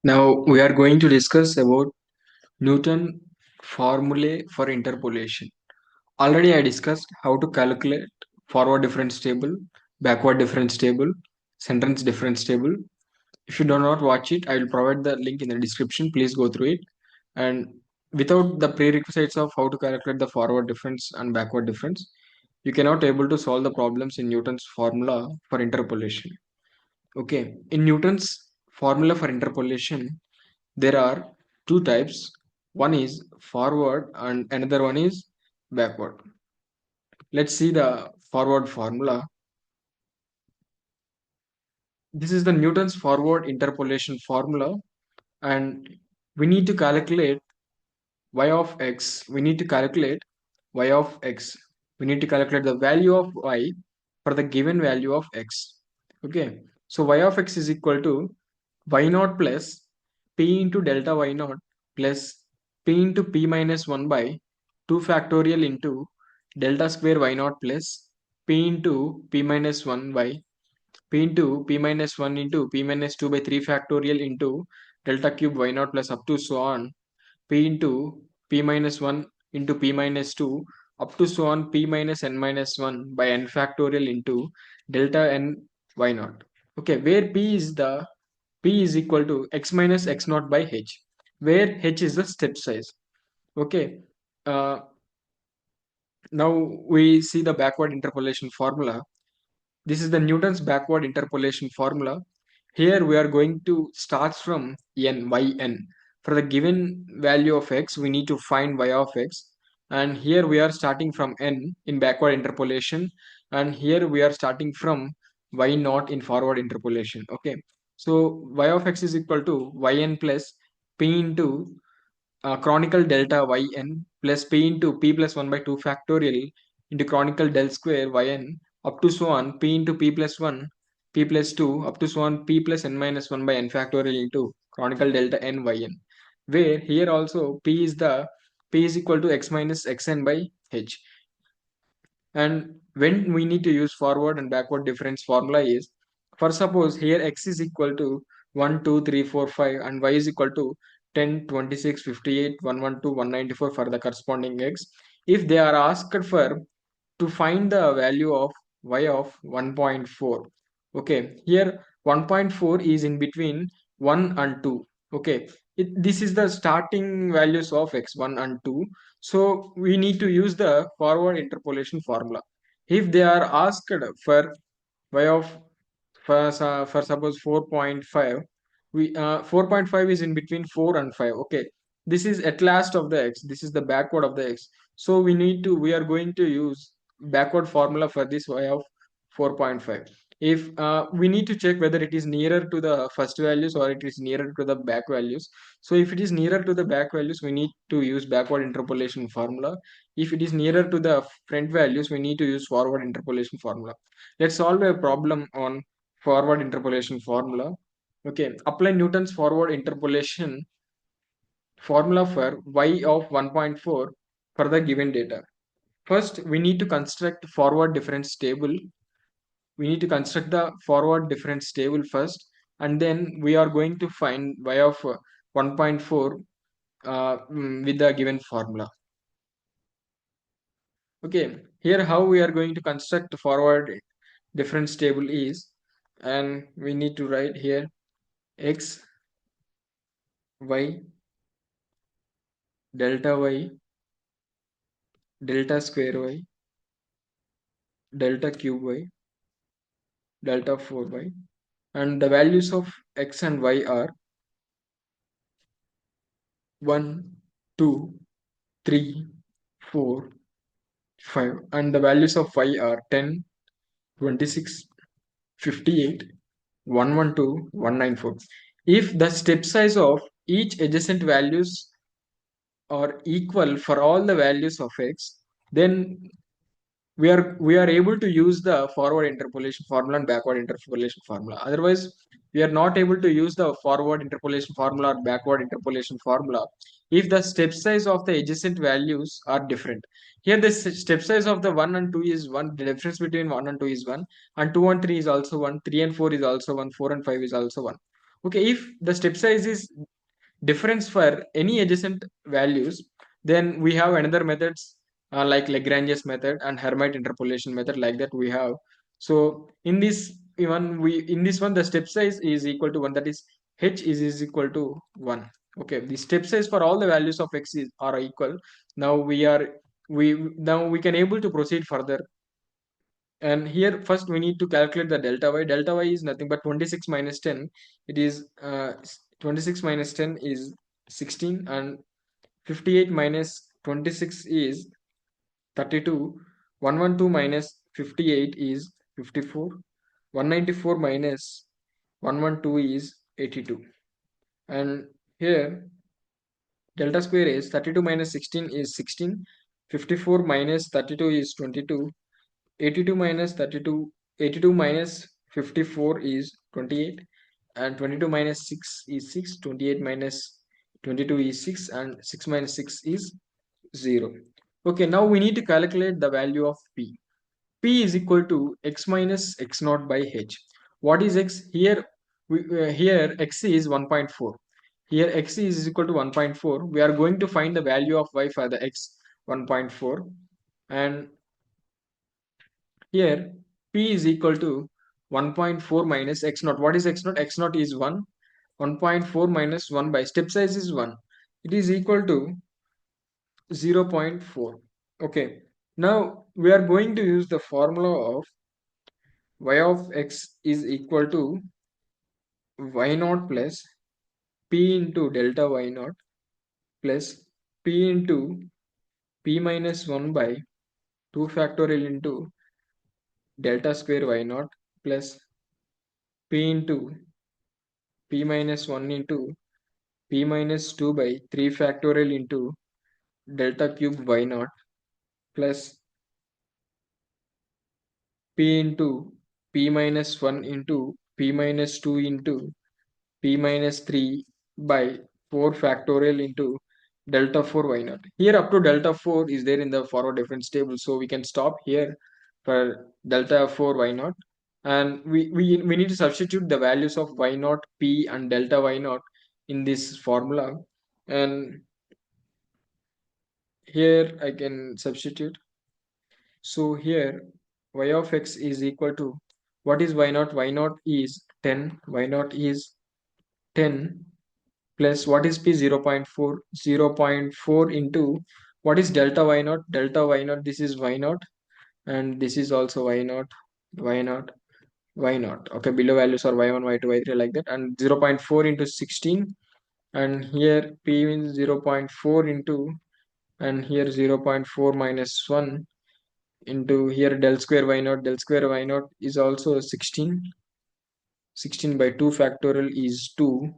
Now we are going to discuss about Newton formulae for interpolation. Already I discussed how to calculate forward difference table, backward difference table, sentence difference table. If you do not watch it, I will provide the link in the description. Please go through it. And without the prerequisites of how to calculate the forward difference and backward difference, you cannot able to solve the problems in Newton's formula for interpolation. Okay, in Newton's formula for interpolation, there are two types. One is forward and another one is backward. Let's see the forward formula. This is the Newton's forward interpolation formula, and we need to calculate y of x. We need to calculate y of x. We need to calculate the value of y for the given value of x. Okay, so y of x is equal to y naught plus p into delta y naught plus p into p minus 1 by 2 factorial into delta square y naught plus p into p minus 1 by p into p minus 1 into p minus 2 by 3 factorial into delta cube y naught plus up to so on p into p minus 1 into p minus 2 up to so on p minus n minus 1 by n factorial into delta n y naught. Okay, where p is equal to x minus x naught by h, where h is the step size. Okay, uh, now we see the backward interpolation formula. This is the Newton's backward interpolation formula. Here we are going to start from yn. For the given value of x, we need to find y of x. And here we are starting from n in backward interpolation. And here we are starting from y naught in forward interpolation. Okay. So y of x is equal to yn plus p into chronicle delta yn plus p into p plus 1 by 2 factorial into chronicle del square yn up to so on p into p plus 1 p plus 2 up to so on p plus n minus 1 by n factorial into chronicle delta n yn, where here also p is equal to x minus xn by h. And when we need to use forward and backward difference formula is, for suppose here x is equal to 1, 2, 3, 4, 5 and y is equal to 10, 26, 58, 112, 194 for the corresponding x. If they are asked for to find the value of y of 1.4. Okay, here 1.4 is in between 1 and 2. Okay, this is the starting values of x1 and 2. So we need to use the forward interpolation formula. If they are asked for y of for suppose 4.5, we 4.5 is in between 4 and 5. Okay, this is at last of the x, this is the backward of the x. So we are going to use backward formula for this y of 4.5. If we need to check whether it is nearer to the first values or it is nearer to the back values. So if it is nearer to the back values, we need to use backward interpolation formula. If it is nearer to the front values, we need to use forward interpolation formula. Let's solve a problem on forward interpolation formula. Okay, apply Newton's forward interpolation formula for y of 1.4 for the given data. First, we need to construct forward difference table. We need to construct the forward difference table first, and then we are going to find y of 1.4 with the given formula. Okay, here how we are going to construct forward difference table is, and we need to write here x, y, delta y, delta square y, delta cube y, delta 4y, and the values of x and y are 1, 2, 3, 4, 5, and the values of y are 10, 26, 58, 112, 194. If the step size of each adjacent values are equal for all the values of x, then we are able to use the forward interpolation formula and backward interpolation formula. Otherwise, we are not able to use the forward interpolation formula or backward interpolation formula if the step size of the adjacent values are different. Here the step size of the 1 and 2 is 1, the difference between 1 and 2 is 1, and 2 and 3 is also 1, 3 and 4 is also 1, 4 and 5 is also 1. Okay, if the step size is difference for any adjacent values, then we have another methods like Lagrange's method and Hermite interpolation method, like that we have. So in this one the step size is equal to 1, that is is equal to 1. Okay, the step size for all the values of x are equal. Now we can able to proceed further. And here first we need to calculate the delta y. Delta y is nothing but 26 minus 10. It is 26 minus 10 is 16, and 58 minus 26 is 32. 112 minus 58 is 54. 194 minus 112 is 82. And here delta square is 32 minus 16 is 16. 54 minus 32 is 22. 82 minus 32, 82 minus 54 is 28, and 22 minus 6 is 6, 28 minus 22 is 6, and 6 minus 6 is 0. Okay, now we need to calculate the value of p. P is equal to x minus x naught by h. What is x? Here x is 1.4. Here x is equal to 1.4. We are going to find the value of y for the x 1.4, and here p is equal to 1.4 minus x naught. What is x naught? X naught is 1. 1.4 minus 1 by step size is 1. It is equal to 0.4. Okay. Now we are going to use the formula of y of x is equal to y naught plus p into delta y naught plus p into p minus 1 by 2 factorial into delta square y naught plus p into p minus 1 into p minus 2 by 3 factorial into delta cube y naught plus p into p minus 1 into p minus 2 into p minus 3 by 4 factorial into delta 4 y naught. Here up to delta 4 is there in the forward difference table, so we can stop here for delta 4 y naught, and we need to substitute the values of y naught, p, and delta y naught in this formula. And here I can substitute. So here y of x is equal to, what is y naught? Y naught is 10. Y naught is 10 plus what is p? 0.4. 0.4 into what is delta y naught? Delta y naught, this is y naught, and this is also y naught, y naught, y naught. Okay, below values are y1, y2, y3, like that. And 0.4 into 16, and here p means 0.4 into, and here 0.4 minus 1 into, here del square y naught. Del square y naught is also 16. 16 by 2 factorial is 2.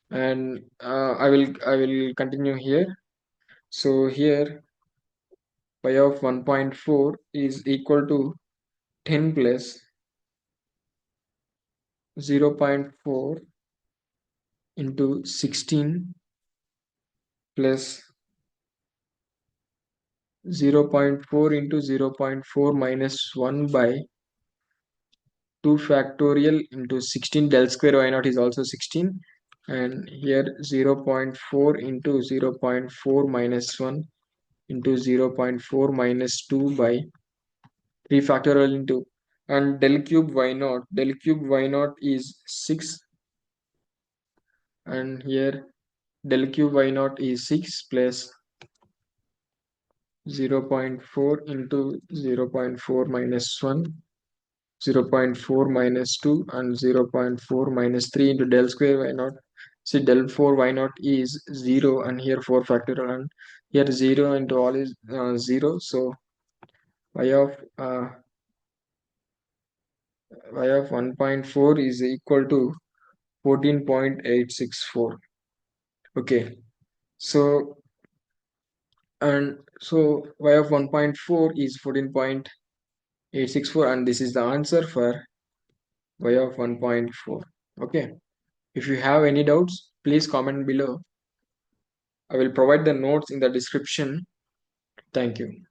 And I will continue here. So here y of 1.4 is equal to 10 plus 0.4 into 16 plus 0.4 into 0.4 minus 1 by 2 factorial into 16. Del square y naught is also 16, and here 0.4 into 0.4 minus 1 into 0.4 minus 2 by 3 factorial into, and del cube y naught. Del cube y naught is 6, and here del cube y naught is 6 plus 0.4 into 0.4 minus 1, 0.4 minus 2, and 0.4 minus 3 into del square y naught. See, del 4 y naught is 0, and here 4 factorial, and here 0 into all is 0. So y of uh, y of 1.4 is equal to 14.864. Okay, so y of 1.4 is 14.864, and this is the answer for y of 1.4. Okay, if you have any doubts, please comment below. I will provide the notes in the description. Thank you.